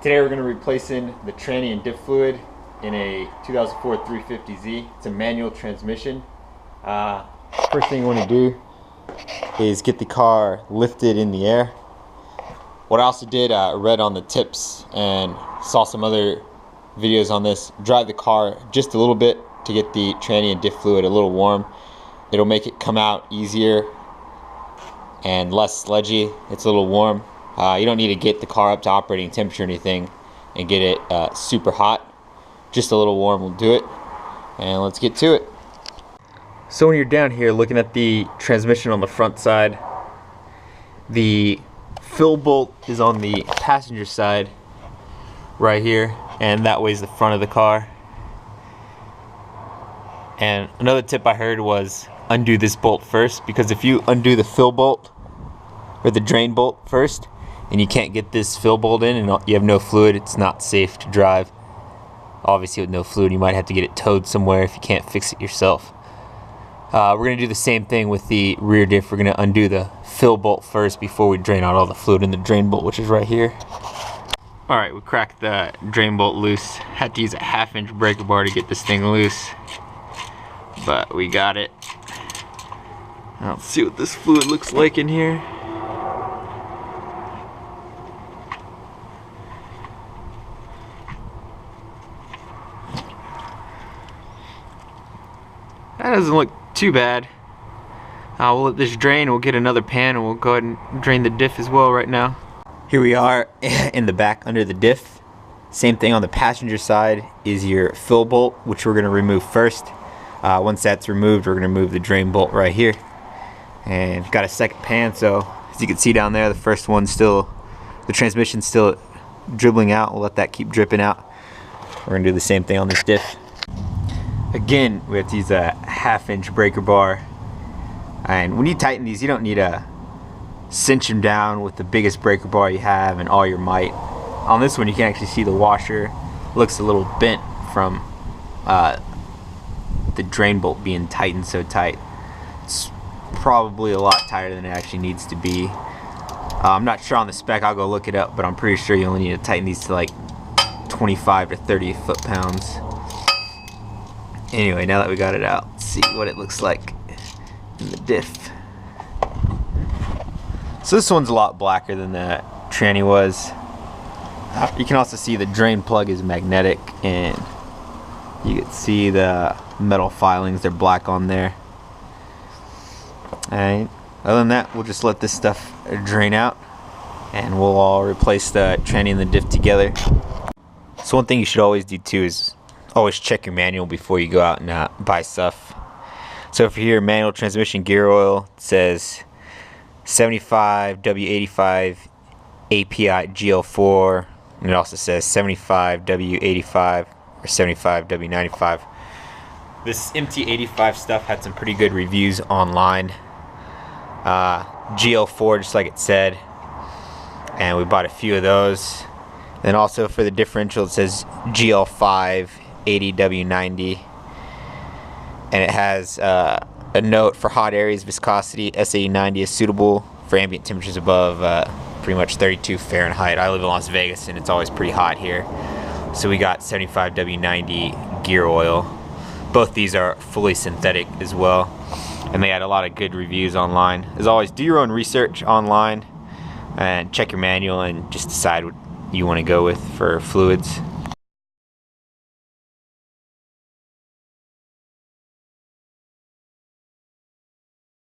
Today we're going to be replacing the tranny and diff fluid in a 2004 350Z. It's a manual transmission. First thing you want to do is get the car lifted in the air. What I also did, read on the tips and saw some other videos on this. Drive the car just a little bit to get the tranny and diff fluid a little warm. It'll make it come out easier and less sludgy. It's a little warm. You don't need to get the car up to operating temperature or anything and get it super hot. Just a little warm will do it. And let's get to it. So when you're down here looking at the transmission on the front side, the fill bolt is on the passenger side right here, and that way's the front of the car. And another tip I heard was undo this bolt first, because if you undo the fill bolt or the drain bolt first and you can't get this fill bolt in and you have no fluid, it's not safe to drive. Obviously with no fluid you might have to get it towed somewhere if you can't fix it yourself. We're going to do the same thing with the rear diff. We're going to undo the fill bolt first before we drain out all the fluid in the drain bolt, which is right here. Alright, we cracked the drain bolt loose. Had to use a 1/2-inch breaker bar to get this thing loose, but we got it. Now let's see what this fluid looks like in here. That doesn't look too bad. We'll let this drain. We'll get another pan and we'll go ahead and drain the diff as well right now. Here we are in the back under the diff. Same thing on the passenger side is your fill bolt, which we're going to remove first. Once that's removed, we're going to remove the drain bolt right here. And got a second pan, so as you can see down there, the first one's still, the transmission's still dribbling out. We'll let that keep dripping out. We're going to do the same thing on this diff. Again, we have to use a 1/2-inch breaker bar. And when you tighten these, you don't need to cinch them down with the biggest breaker bar you have and all your might. On this one, you can actually see the washer looks a little bent from the drain bolt being tightened so tight. It's probably a lot tighter than it actually needs to be. I'm not sure on the spec, I'll go look it up, but I'm pretty sure you only need to tighten these to like 25 to 30 foot-pounds. Anyway, now that we got it out, let's see what it looks like in the diff. So this one's a lot blacker than the tranny was. You can also see the drain plug is magnetic, and you can see the metal filings, they're black on there. And other than that, we'll just let this stuff drain out and we'll all replace the tranny and the diff together. So one thing you should always do too is always check your manual before you go out and buy stuff. So for here, manual transmission gear oil, it says 75 W85 API GL4, and it also says 75 W85 or 75 W95. This MT85 stuff had some pretty good reviews online. GL4, just like it said, and we bought a few of those. Then also for the differential, it says GL5 80W90, and it has a note for hot areas viscosity SA90 is suitable for ambient temperatures above pretty much 32 Fahrenheit. I live in Las Vegas and it's always pretty hot here, so we got 75W90 gear oil. Both these are fully synthetic as well, and they had a lot of good reviews online. As always, do your own research online and check your manual and just decide what you want to go with for fluids.